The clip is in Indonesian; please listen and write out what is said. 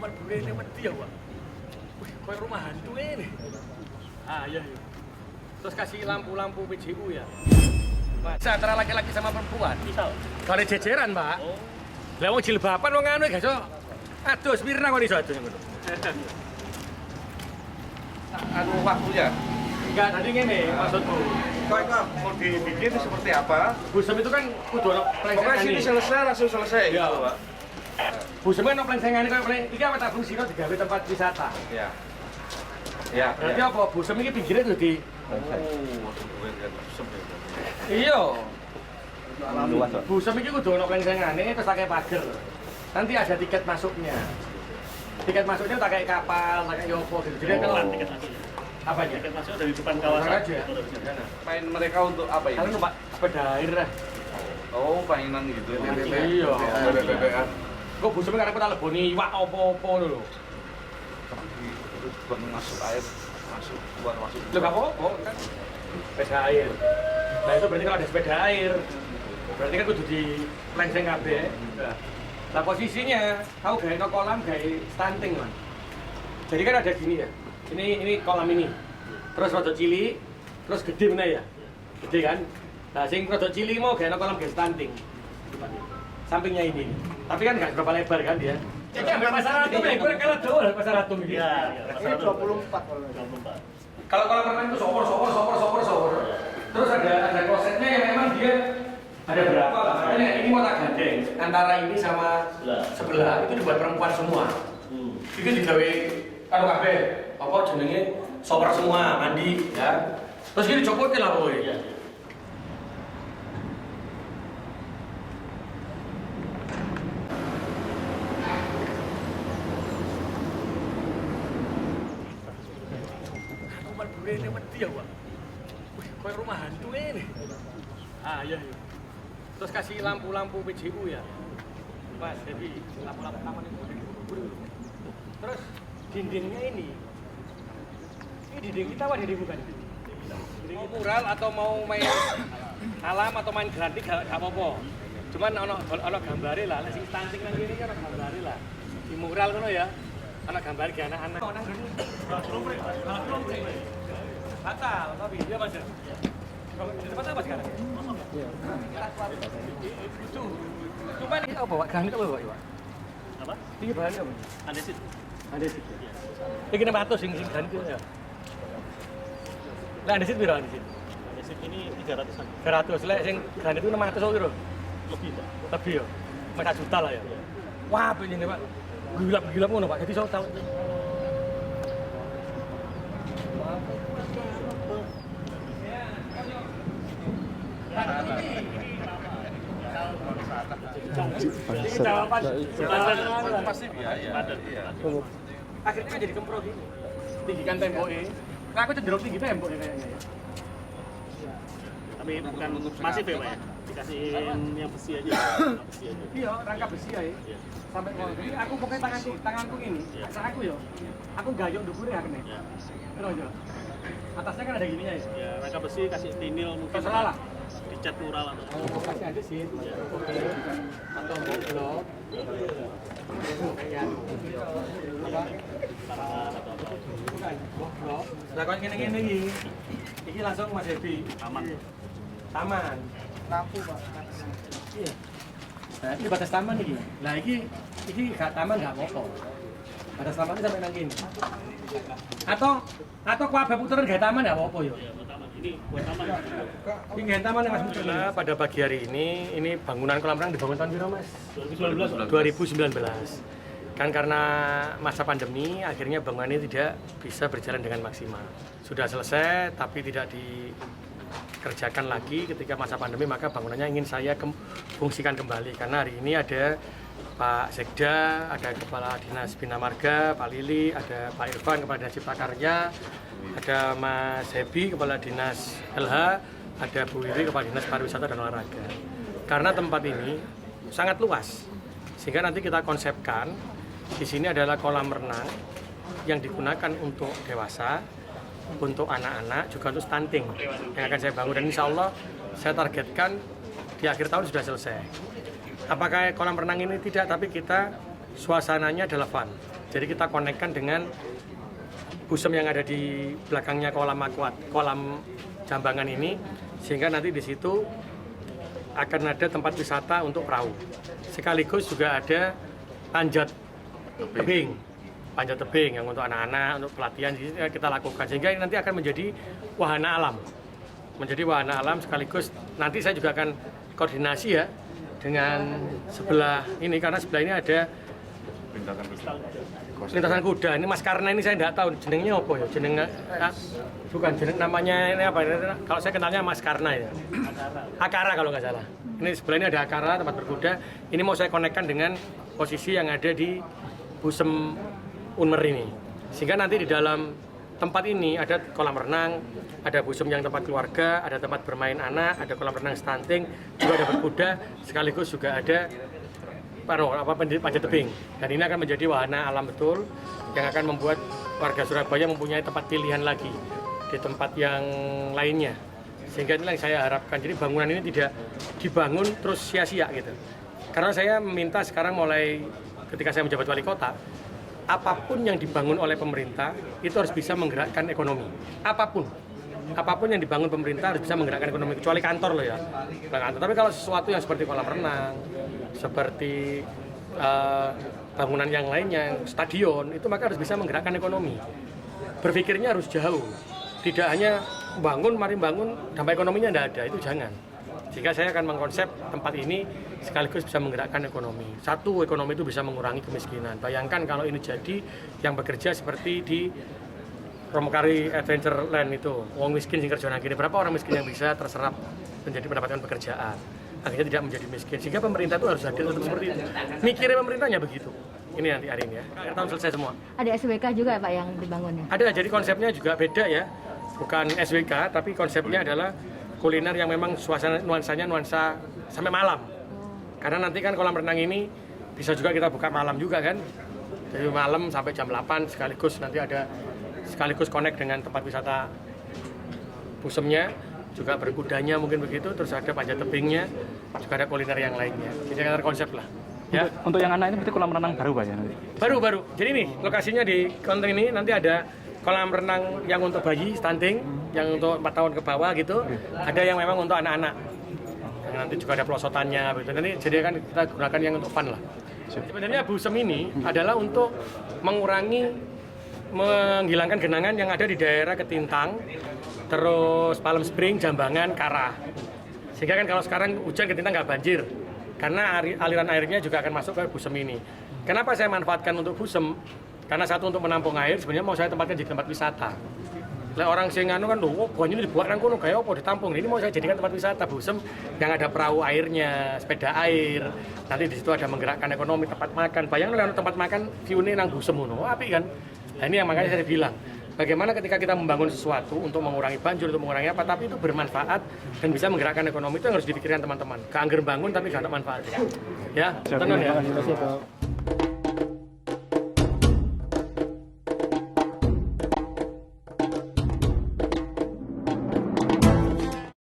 mlebu rene wedi ya, Pak. Wih, kayak rumah hantu ini. Ah, iya. Terus kasih lampu-lampu PJU ya. Mas, antara laki-laki sama perempuan. Bisa. Kalau jejeran, Pak. Oh. Lah wong jilbaban wong anu gak iso. Adus mirna kok iso adus ngono. Anu waktunya. Enggak, tadi ngene maksudku. Kok mau dibikin seperti apa? Busem itu kan kudu ono Pokoknya plengsengan. sini selesai langsung selesai Iya. gitu, Pak. Busem kan ono plengsengane koyo iki apa tak fungsino digawe tempat wisata. Iya. Iya. Berarti apa busem iki pinggirnya tuh di iya. Busem iki kudu ono plengsengane terus pakai pager. Nanti ada tiket masuknya. Tiket masuknya tak kayak kapal, tak kayak yopo gitu. Jadi kan Tiket masuk. apa aja? Tiket masuk dari depan kawasan. aja. Main mereka untuk apa ini? Kalian numpak sepeda air lah. Oh, mainan gitu. Iya. Kok busem karena kita leboni iwak apa-apa lho. Buat masuk air, masuk keluar masuk. Loh gak apa-apa kan sepeda air. Nah itu berarti kalau ada sepeda air berarti kan kudu di plengseng kabeh. Nah posisinya tahu gawe no kolam gawe stunting man. Jadi kan ada gini ya. Ini kolam ini. Terus rada cilik, terus gede meneh ya. Gede kan? Nah sing rada cilik mau gawe no kolam gawe stunting. Sampingnya ini. Tapi kan nggak berapa lebar kan dia. Jadi ambil pasar atom ya, gue kalau jauh dari pasar atom gitu. Iya, Ini 24 kalau 24. Kalau kolam renang itu sopor. Terus ada klosetnya yang memang dia ada berapa lah. Makanya ini mau tak gandeng antara ini sama sebelah itu dibuat perempuan semua. Itu digawe karo kabeh. Apa jenenge sopor semua mandi ya. Terus ini dicopotin lah boy. Iya. Aku mlebu rene wedi ya, Pak. Wih, kayak rumah hantu ini. Ah, iya. Terus kasih lampu-lampu PJU ya. Mas, jadi lampu-lampu taman itu. Terus dindingnya ini dinding kita apa dinding bukan? Mau mural atau mau main alam atau main gratis gak apa-apa. Cuman ono gambare lah, sing stunting nang kene kan ono gambare lah. Di mural ngono ya. Ana gambar ke anak-anak. Nang ngene. Batal, tapi dia Mas. Kalau di tempat apa sekarang? Iya. Itu. Cuma ini apa, Pak? Gani apa, Pak? Apa? Ini bahannya apa? Andesit. Andesit. Ini 600 sing gani itu ya. Lah andesit piro andesit? Andesit ini 300-an. 300. Lek sing gani itu 600 piro? Lebih, Pak. Lebih ya. 4 juta lah ya. Wah, begini, Pak. Gilap ngono, Pak. Jadi saya tahu. Pasti biaya. Iya. Akhirnya kan jadi kempro gini. Tinggikan temboknya. Nah, aku cenderung tinggi temboknya kayaknya ya. Tapi bukan masif ya, Pak ya? Dikasihin yang besi aja. Besi aja. Iya, rangka besi ya. Iya. Sampai mau. Jadi aku pokoknya tanganku ini. Iya. Asa aku ya. Aku gayung ndukure akhirnya. Ya. Terus ya. Atasnya kan ada gininya ya. Ya, rangka besi kasih vinil mungkin. Terserah lah. Dicat mural atau Oh, kasih aja sih. Oke. Atau blok. karangan atau apa. Bukan, blok. Lah kok ngene-ngene iki. Iki langsung Mas Devi. Aman. Taman. lampu Pak. Iya. Nah, ini batas taman iki. Nah, iki gak taman gak apa-apa. Batas taman sampai nang kene. Atau kuabe puteran gak taman gak apa-apa ya. Ya, buat taman. Ini buat taman. Ini gak taman ya Mas Puter. Pada pagi hari ini bangunan kolam renang dibangun tahun berapa Mas? 2019. 2019. Kan karena masa pandemi akhirnya bangunan ini tidak bisa berjalan dengan maksimal. Sudah selesai tapi tidak dikerjakan lagi ketika masa pandemi, maka bangunannya ingin saya fungsikan kembali karena hari ini ada Pak Sekda, ada Kepala Dinas Bina Marga, Pak Lili, ada Pak Irfan, Kepala Dinas Cipta Karya, ada Mas Hebi, Kepala Dinas LH, ada Bu Wiwi, Kepala Dinas Pariwisata dan Olahraga. Karena tempat ini sangat luas, sehingga nanti kita konsepkan di sini adalah kolam renang yang digunakan untuk dewasa, untuk anak-anak, juga untuk stunting yang akan saya bangun. Dan insya Allah saya targetkan di akhir tahun sudah selesai. Apakah kolam renang ini tidak, tapi kita suasananya adalah fun. Jadi kita konekkan dengan busem yang ada di belakangnya kolam Jambangan ini, sehingga nanti di situ akan ada tempat wisata untuk perahu. Sekaligus juga ada panjat tebing yang untuk anak-anak, untuk pelatihan kita lakukan, sehingga ini nanti akan menjadi wahana alam sekaligus nanti saya juga akan koordinasi ya dengan sebelah ini, karena sebelah ini ada lintasan kuda. Ini Mas Karna ini saya tidak tahu jenengnya apa ya, bukan jeneng namanya ini apa, kalau saya kenalnya Mas Karna ya, Akara kalau nggak salah. Ini sebelah ini ada Akara, tempat berkuda. Ini mau saya konekkan dengan posisi yang ada di Busem Unmer ini, sehingga nanti di dalam tempat ini ada kolam renang, ada busem yang tempat keluarga, ada tempat bermain anak, ada kolam renang stunting, juga ada berkuda, sekaligus juga ada panjat tebing. Dan ini akan menjadi wahana alam betul yang akan membuat warga Surabaya mempunyai tempat pilihan lagi di tempat yang lainnya. Sehingga inilah yang saya harapkan. Jadi bangunan ini tidak dibangun terus sia-sia gitu. Karena saya meminta sekarang mulai ketika saya menjabat wali kota, apapun yang dibangun oleh pemerintah itu harus bisa menggerakkan ekonomi. Apapun yang dibangun pemerintah harus bisa menggerakkan ekonomi, kecuali kantor loh ya. Kantor. Tapi kalau sesuatu yang seperti kolam renang, seperti bangunan yang lainnya, stadion, itu maka harus bisa menggerakkan ekonomi. Berpikirnya harus jauh. Tidak hanya mari bangun, dampak ekonominya tidak ada, itu jangan. Sehingga saya akan mengkonsep tempat ini sekaligus bisa menggerakkan ekonomi. Satu, ekonomi itu bisa mengurangi kemiskinan. Bayangkan kalau ini jadi yang bekerja seperti di Romokari Adventure Land itu, wong miskin sing kerja nang kene, berapa orang miskin yang bisa terserap menjadi mendapatkan pekerjaan, akhirnya tidak menjadi miskin. Sehingga pemerintah itu harus hadir untuk seperti itu. Mikirnya pemerintahnya begitu. Ini nanti hari ini ya. Akhir tahun selesai semua. Ada SWK juga Pak yang dibangunnya? Ada, jadi konsepnya juga beda ya. Bukan SWK, tapi konsepnya adalah kuliner yang memang nuansanya nuansa sampai malam. Karena nanti kan kolam renang ini bisa juga kita buka malam juga kan. Dari malam sampai jam 8 sekaligus connect dengan tempat wisata busemnya, juga berkudanya mungkin begitu, terus ada panjat tebingnya, juga ada kuliner yang lainnya. Jadi ada konsep lah. Ya. Untuk yang anak ini berarti kolam renang baru Pak ya nanti? Baru. Jadi nih lokasinya di konten ini nanti ada kolam renang yang untuk bayi stunting, yang untuk 4 tahun ke bawah gitu. Ada yang memang untuk anak-anak. Nanti juga ada pelosotannya gitu. Nanti jadi kan kita gunakan yang untuk fun lah. Sebenarnya busem ini adalah untuk menghilangkan genangan yang ada di daerah Ketintang, terus Palem Spring, Jambangan, Karah. Sehingga kan kalau sekarang hujan Ketintang nggak banjir, karena aliran airnya juga akan masuk ke busem ini. Kenapa saya manfaatkan untuk busem? Karena satu, untuk menampung air, sebenarnya mau saya tempatkan di tempat wisata. Lah orang sing anu kan, banyu ini dibuat nang kono kayak apa ditampung. Ini mau saya jadikan tempat wisata busem yang ada perahu airnya, sepeda air. Nanti di situ ada menggerakkan ekonomi, tempat makan. Bayangkan tempat makan view-ne nang busem ngono. Apik kan? Nah, ini yang makanya saya bilang, bagaimana ketika kita membangun sesuatu untuk mengurangi banjir, untuk mengurangi apa, tapi itu bermanfaat dan bisa menggerakkan ekonomi, itu yang harus dipikirkan teman-teman. Gak angger bangun tapi gak ada manfaatnya. Ya, tenang ya.